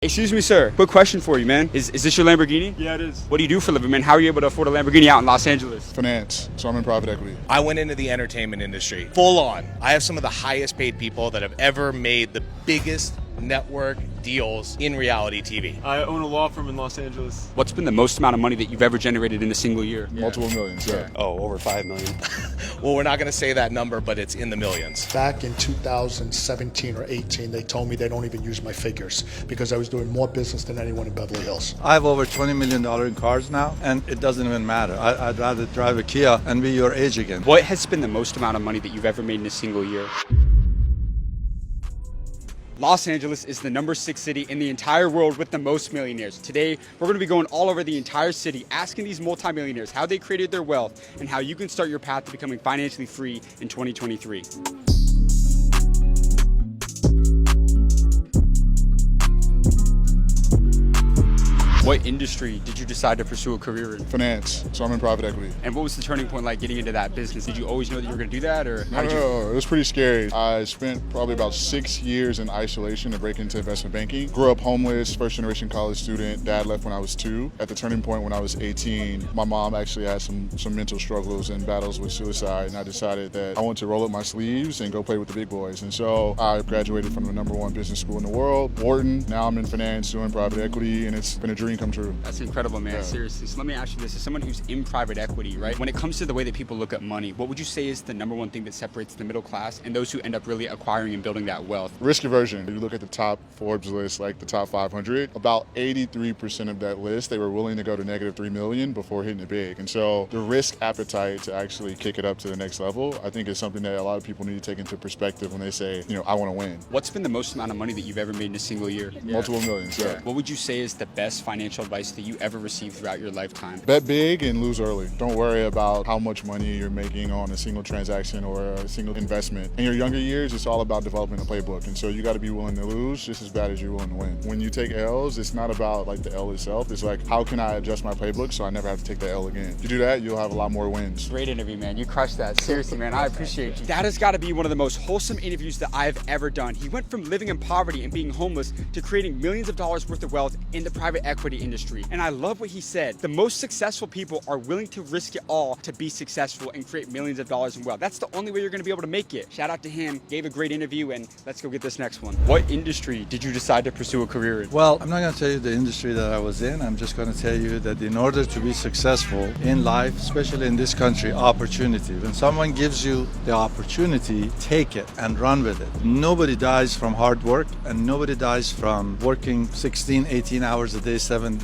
Excuse me, sir. Quick question for you, man. Is this your Lamborghini? Yeah, it is. What do you do for a living, man? How are you able to afford a Lamborghini out in Los Angeles? Finance, so I'm in private equity. I went into the entertainment industry full on. I have some of the highest paid people that have ever made the biggest network deals in reality TV. I own a law firm in Los Angeles. What's been the most amount of money that you've ever generated in a single year? Multiple millions, yeah. Oh, over 5 million. Well, we're not going to say that number, but it's in the millions. Back in 2017 or 18, they told me they don't even use my figures because I was doing more business than anyone in Beverly Hills. I have over $20 million in cars now, and it doesn't even matter. I'd rather drive a Kia and be your age again. What has been the most amount of money that you've ever made in a single year? Los Angeles is the number 6 city in the entire world with the most millionaires. Today, we're going to be going all over the entire city, asking these multimillionaires how they created their wealth and how you can start your path to becoming financially free in 2023. What industry did you decide to pursue a career in? Finance, so I'm in private equity. And what was the turning point like getting into that business? Did you always know that you were going to do that, or how did you? No, it was pretty scary. I spent probably about 6 years in isolation to break into investment banking. Grew up homeless, first generation college student. Dad left when I was 2. At the turning point when I was 18, my mom actually had some mental struggles and battles with suicide, and I decided that I wanted to roll up my sleeves and go play with the big boys. And so I graduated from the #1 business school in the world, Wharton. Now I'm in finance, doing private equity, and it's been a dream come true. That's incredible, man. Yeah. Seriously. So let me ask you this. As someone who's in private equity, right? When it comes to the way that people look at money, what would you say is the #1 thing that separates the middle class and those who end up really acquiring and building that wealth? Risk aversion. You look at the top Forbes list, like the top 500, about 83% of that list, they were willing to go to -3 million before hitting it big. And so the risk appetite to actually kick it up to the next level, I think is something that a lot of people need to take into perspective when they say, I want to win. What's been the most amount of money that you've ever made in a single year? Multiple millions, yeah. What would you say is the best financial advice that you ever received throughout your lifetime? Bet big and lose early. Don't worry about how much money you're making on a single transaction or a single investment. In your younger years, it's all about developing a playbook. And so you got to be willing to lose just as bad as you're willing to win. When you take L's, it's not about like the L itself. It's like, how can I adjust my playbook so I never have to take the L again? If you do that, you'll have a lot more wins. Great interview, man. You crushed that. Seriously, man. I appreciate you. That has got to be one of the most wholesome interviews that I've ever done. He went from living in poverty and being homeless to creating millions of dollars worth of wealth in the private equity industry. And I love what he said. The most successful people are willing to risk it all to be successful and create millions of dollars in wealth. That's the only way you're going to be able to make it. Shout out to him. Gave a great interview, and let's go get this next one. What industry did you decide to pursue a career in? Well, I'm not going to tell you the industry that I was in. I'm just going to tell you that in order to be successful in life, especially in this country, opportunity. When someone gives you the opportunity, take it and run with it. Nobody dies from hard work, and nobody dies from working 16, 18 hours a day, 7.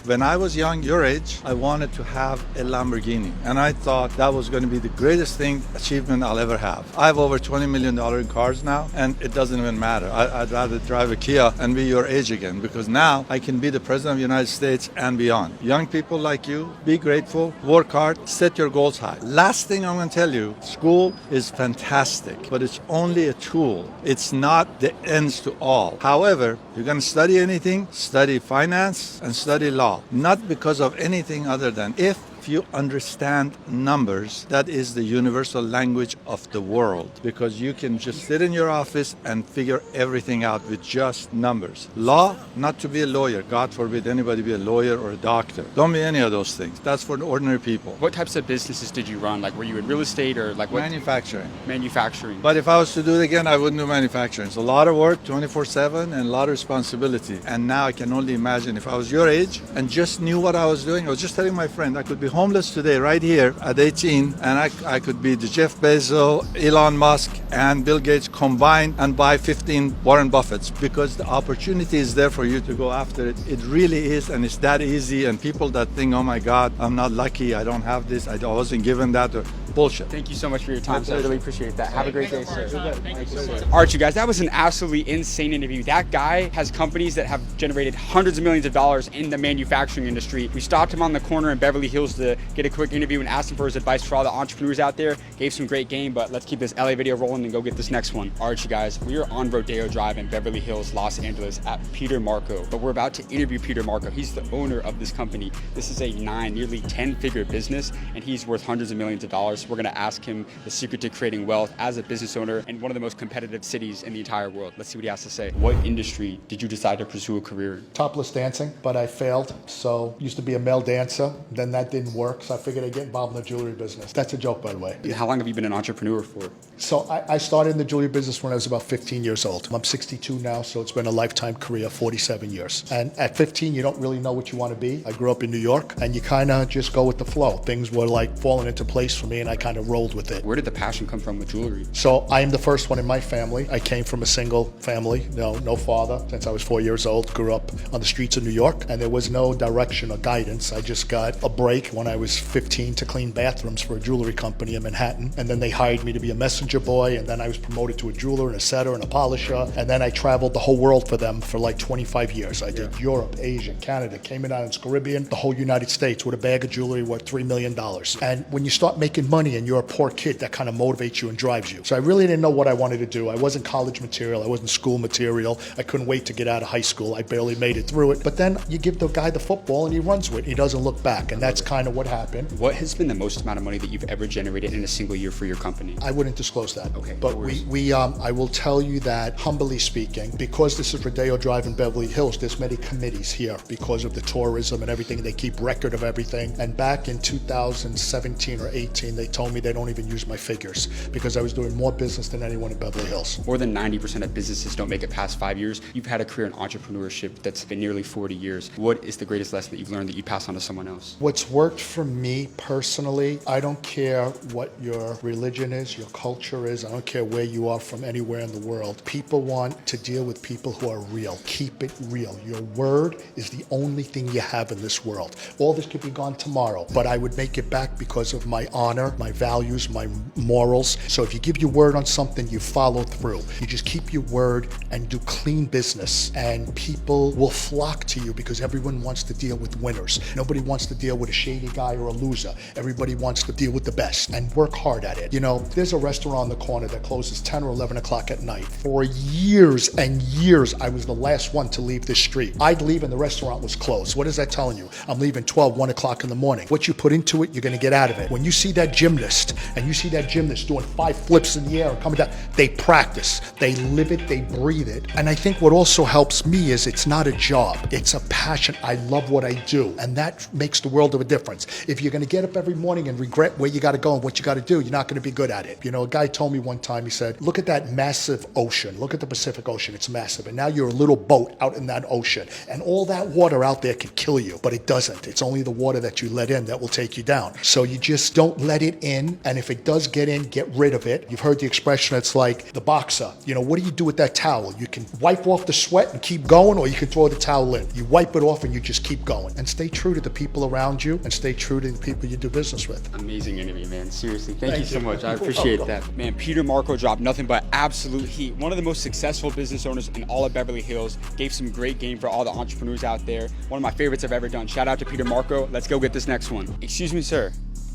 When I was young, your age, I wanted to have a Lamborghini, and I thought that was going to be the greatest achievement I'll ever have. I have over $20 million in cars now, and it doesn't even matter. I'd rather drive a Kia and be your age again, because now I can be the President of the United States and beyond. Young people like you, be grateful, work hard, set your goals high. Last thing I'm going to tell you, school is fantastic, but it's only a tool. It's not the ends to all. However, you're going to study anything, study finance and study law, not because of anything other than if you understand numbers, that is the universal language of the world, because you can just sit in your office and figure everything out with just numbers. Law, not to be a lawyer. God forbid anybody be a lawyer or a doctor. Don't be any of those things. That's for the ordinary people. What types of businesses did you run? Like, were you in real estate or like what? Manufacturing. Manufacturing. But if I was to do it again, I wouldn't do manufacturing. It's a lot of work, 24/7, and a lot of responsibility. And now I can only imagine if I was your age and just knew what I was doing. I was just telling my friend I could be homeless today right here at 18, and I could be the Jeff Bezos, Elon Musk, and Bill Gates combined and buy 15 Warren Buffetts, because the opportunity is there for you to go after it. It really is, and it's that easy. And people that think, oh my God, I'm not lucky, I don't have this, I wasn't given that, or bullshit. Thank you so much for your time, sir. I really appreciate that. Have a great day, sir. Thank you, sir. All right, you guys, that was an absolutely insane interview. That guy has companies that have generated hundreds of millions of dollars in the manufacturing industry. We stopped him on the corner in Beverly Hills to get a quick interview and asked him for his advice for all the entrepreneurs out there. Gave some great game, but let's keep this LA video rolling and go get this next one. one. All right, you guys, we are on Rodeo Drive in Beverly Hills, Los Angeles at Peter Marco, but we're about to interview Peter Marco. He's the owner of this company. This is a nearly 10-figure business, and he's worth hundreds of millions of dollars. We're gonna ask him the secret to creating wealth as a business owner in one of the most competitive cities in the entire world. Let's see what he has to say. What industry did you decide to pursue a career? Topless dancing, but I failed. So used to be a male dancer, then that didn't work, so I figured I'd get involved in the jewelry business. That's a joke, by the way. How long have you been an entrepreneur for? So I started in the jewelry business when I was about 15 years old. I'm 62 now, so it's been a lifetime career, 47 years. And at 15, you don't really know what you want to be. I grew up in New York, and you kind of just go with the flow. Things were like falling into place for me, and I kind of rolled with it. Where did the passion come from with jewelry? So I am the first one in my family. I came from a single family, no father, since I was 4 years old. Grew up on the streets of New York, and there was no direction or guidance. I just got a break when I was 15 to clean bathrooms for a jewelry company in Manhattan, and then they hired me to be a messenger boy, and then I was promoted to a jeweler and a setter and a polisher, and then I traveled the whole world for them for like 25 years. I did Europe, Asia, Canada, Cayman Islands, Caribbean, the whole United States with a bag of jewelry worth $3 million. And when you start making money and you're a poor kid, that kind of motivates you and drives you. So I really didn't know what I wanted to do. I wasn't college material. I wasn't school material. I couldn't wait to get out of high school. I barely made it through it. But then you give the guy the football and he runs with it. He doesn't look back. And that's kind of what happened. What has been the most amount of money that you've ever generated in a single year for your company? I wouldn't disclose that. Okay, But no worries. I will tell you that, humbly speaking, because this is Rodeo Drive in Beverly Hills, there's many committees here because of the tourism and everything. They keep record of everything. And back in 2017 or 18, they told me they don't even use my figures because I was doing more business than anyone in Beverly Hills. More than 90% of businesses don't make it past 5 years. You've had a career in entrepreneurship that's been nearly 40 years. What is the greatest lesson that you've learned that you pass on to someone else? What's worked for me personally, I don't care what your religion is, your culture is, I don't care where you are from anywhere in the world. People want to deal with people who are real. Keep it real. Your word is the only thing you have in this world. All this could be gone tomorrow, but I would make it back because of my honor, my values, my morals. So if you give your word on something, you follow through. You just keep your word and do clean business, and people will flock to you because everyone wants to deal with winners. Nobody wants to deal with a shady guy or a loser. Everybody wants to deal with the best and work hard at it. You know, there's a restaurant on the corner that closes 10 or 11 o'clock at night. For years and years, I was the last one to leave this street. I'd leave and the restaurant was closed. What is that telling you? I'm leaving 12, 1 o'clock in the morning. What you put into it, you're gonna get out of it. When you see that gymnast and you see that gymnast doing 5 flips in the air and coming down, they practice, they live it, they breathe it. And I think what also helps me is it's not a job, it's a passion. I love what I do, and that makes the world of a difference. If you're gonna get up every morning and regret where you gotta go and what you gotta do, you're not gonna be good at it. You know, a guy told me one time, he said, look at that massive ocean, look at the Pacific Ocean, it's massive, and now you're a little boat out in that ocean, and all that water out there can kill you, but it doesn't. It's only the water that you let in that will take you down. So you just don't let it in, and if it does get in, get rid of it. You've heard the expression, it's like the boxer. You know, what do you do with that towel? You can wipe off the sweat and keep going, or you can throw the towel in. You wipe it off and you just keep going. And stay true to the people around you and stay true to the people you do business with. Amazing interview, man. Seriously, thank you so much. I appreciate that. Man, Peter Marco dropped nothing but absolute heat. One of the most successful business owners in all of Beverly Hills. Gave some great game for all the entrepreneurs out there. One of my favorites I've ever done. Shout out to Peter Marco. Let's go get this next one. Excuse me, sir.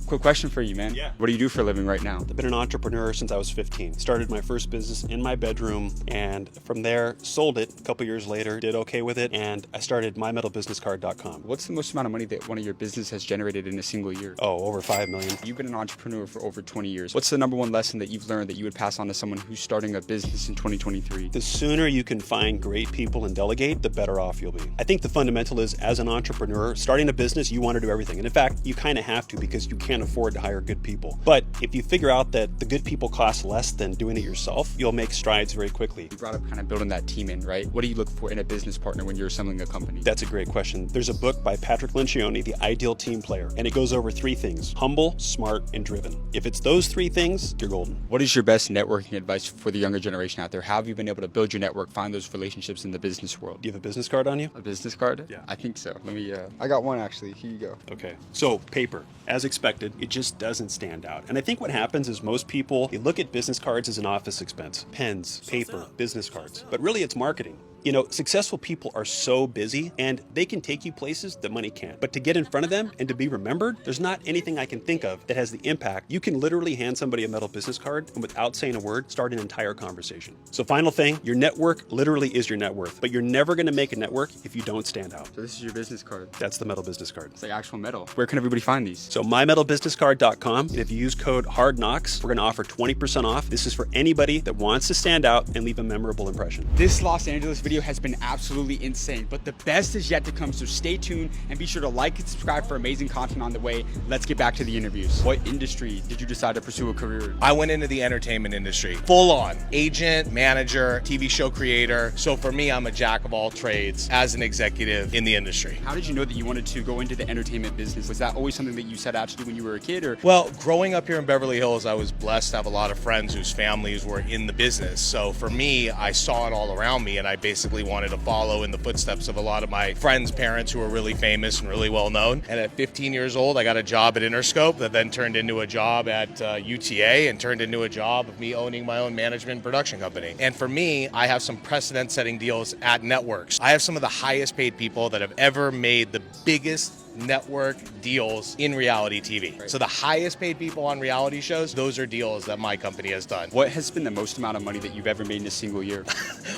Quick question for you, man. Yeah. What do you do for a living right now? I've been an entrepreneur since I was 15. Started my first business in my bedroom, and from there, sold it a couple years later, did okay with it, and I started mymetalbusinesscard.com. What's the most amount of money that one of your business has generated in a single year? Oh, over 5 million. You've been an entrepreneur for over 20 years. What's the number one lesson that you've learned that you would pass on to someone who's starting a business in 2023? The sooner you can find great people and delegate, the better off you'll be. I think the fundamental is, as an entrepreneur, starting a business, you want to do everything. And in fact, you kind of have to because you can't afford to hire good people. But if you figure out that the good people cost less than doing it yourself, you'll make strides very quickly. You brought up kind of building that team in, right? What do you look for in a business partner when you're assembling a company? That's a great question. There's a book by Patrick Lencioni, The Ideal Team Player, and it goes over 3 things: humble, smart, and driven. If it's those 3 things, you're golden. What is your best networking advice for the younger generation out there? How have you been able to build your network, find those relationships in the business world? Do you have a business card on you? A business card? Yeah. I think so. Let me, I got one actually. Here you go. Okay. So paper, as expected, it just doesn't stand out. And I think what happens is most people, they look at business cards as an office expense. Pens, paper, business cards. But really it's marketing. You know, successful people are so busy and they can take you places that money can't. But to get in front of them and to be remembered, there's not anything I can think of that has the impact. You can literally hand somebody a metal business card and without saying a word, start an entire conversation. So final thing, your network literally is your net worth, but you're never gonna make a network if you don't stand out. So this is your business card. That's the metal business card. It's like actual metal. Where can everybody find these? So mymetalbusinesscard.com, and if you use code HARDKNOCKS, we're gonna offer 20% off. This is for anybody that wants to stand out and leave a memorable impression. This Los Angeles video has been absolutely insane, but the best is yet to come, so stay tuned and be sure to like and subscribe for amazing content on the way. Let's get back to the interviews. What industry did you decide to pursue a career in? I went into the entertainment industry, full on agent, manager, TV show creator. So for me, I'm a jack of all trades as an executive in the industry. How did you know that you wanted to go into the entertainment business? Was that always something that you set out to do when you were a kid, or? Well, growing up here in Beverly Hills, I was blessed to have a lot of friends whose families were in the business. So for me, I saw it all around me, and I basically wanted to follow in the footsteps of a lot of my friends' parents who were really famous and really well known. And at 15 years old, I got a job at Interscope that then turned into a job at UTA and turned into a job of me owning my own management and production company. And for me, I have some precedent-setting deals at networks. I have some of the highest paid people that have ever made the biggest network deals in reality TV. Right. So the highest paid people on reality shows, those are deals that my company has done. What has been the most amount of money that you've ever made in a single year?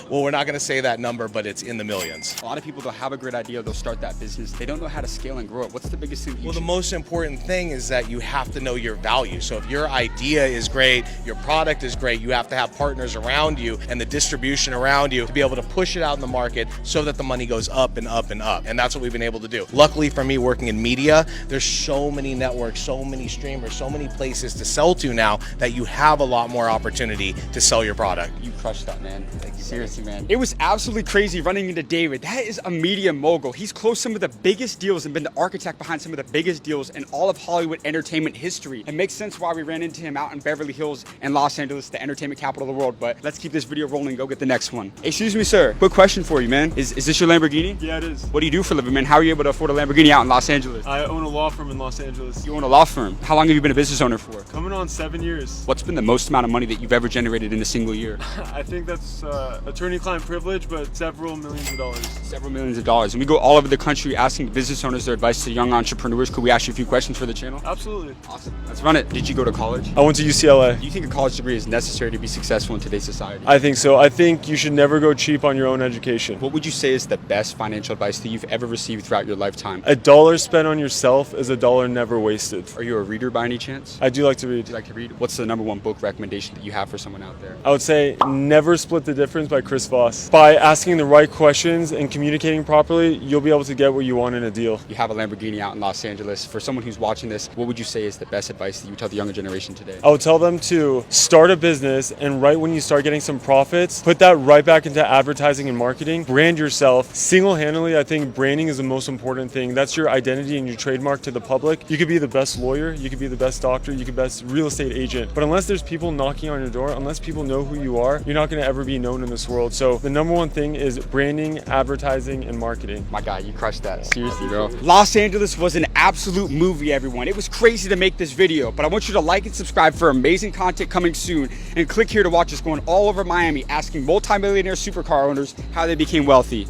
Well, we're not going to say that number, but it's in the millions. A lot of people, they'll have a great idea, they'll start that business, they don't know how to scale and grow it. What's the biggest thing that you Well, the should- most important thing is that you have to know your value. So if your idea is great, your product is great, you have to have partners around you and the distribution around you to be able to push it out in the market so that the money goes up and up and up. And that's what we've been able to do. Luckily for me, working in media, there's so many networks, so many streamers, so many places to sell to now that you have a lot more opportunity to sell your product. You crushed that, man. Seriously, man. It was absolutely crazy running into David. That is a media mogul. He's closed some of the biggest deals and been the architect behind some of the biggest deals in all of Hollywood entertainment history. It makes sense why we ran into him out in Beverly Hills and Los Angeles, the entertainment capital of the world. But let's keep this video rolling and go get the next one. Excuse me, sir. Quick question for you, man. Is this your Lamborghini? Yeah, it is. What do you do for a living, man? How are you able to afford a Lamborghini out in Los Angeles? I own a law firm in Los Angeles. You own a law firm. How long have you been a business owner for? Coming on 7 years. What's been the most amount of money that you've ever generated in a single year? I think that's attorney-client privilege, but several millions of dollars. Several millions of dollars. And we go all over the country asking business owners their advice to young entrepreneurs. Could we ask you a few questions for the channel? Absolutely. Awesome. Let's run it. Did you go to college? I went to UCLA. Do you think a college degree is necessary to be successful in today's society? I think so. I think you should never go cheap on your own education. What would you say is the best financial advice that you've ever received throughout your lifetime? A dollar spent on yourself is a dollar never wasted. Are you a reader by any chance? I do like to read. Do you like to read? What's the #1 book recommendation that you have for someone out there? I would say Never Split the Difference by Chris Voss. By asking the right questions and communicating properly, you'll be able to get what you want in a deal. You have a Lamborghini out in Los Angeles. For someone who's watching this, what would you say is the best advice that you would tell the younger generation today? I would tell them to start a business, and right when you start getting some profits, put that right back into advertising and marketing. Brand yourself. Single-handedly, I think branding is the most important thing. That's your identity and your trademark to the public. You could be the best lawyer, you could be the best doctor, you could be the best real estate agent. But unless there's people knocking on your door, unless people know who you are, you're not going to ever be known in this world. So the #1 thing is branding, advertising, and marketing. My guy, you crushed that. Seriously, bro. Los Angeles was an absolute movie, everyone. It was crazy to make this video, but I want you to like and subscribe for amazing content coming soon, and click here to watch us going all over Miami asking multimillionaire supercar owners how they became wealthy.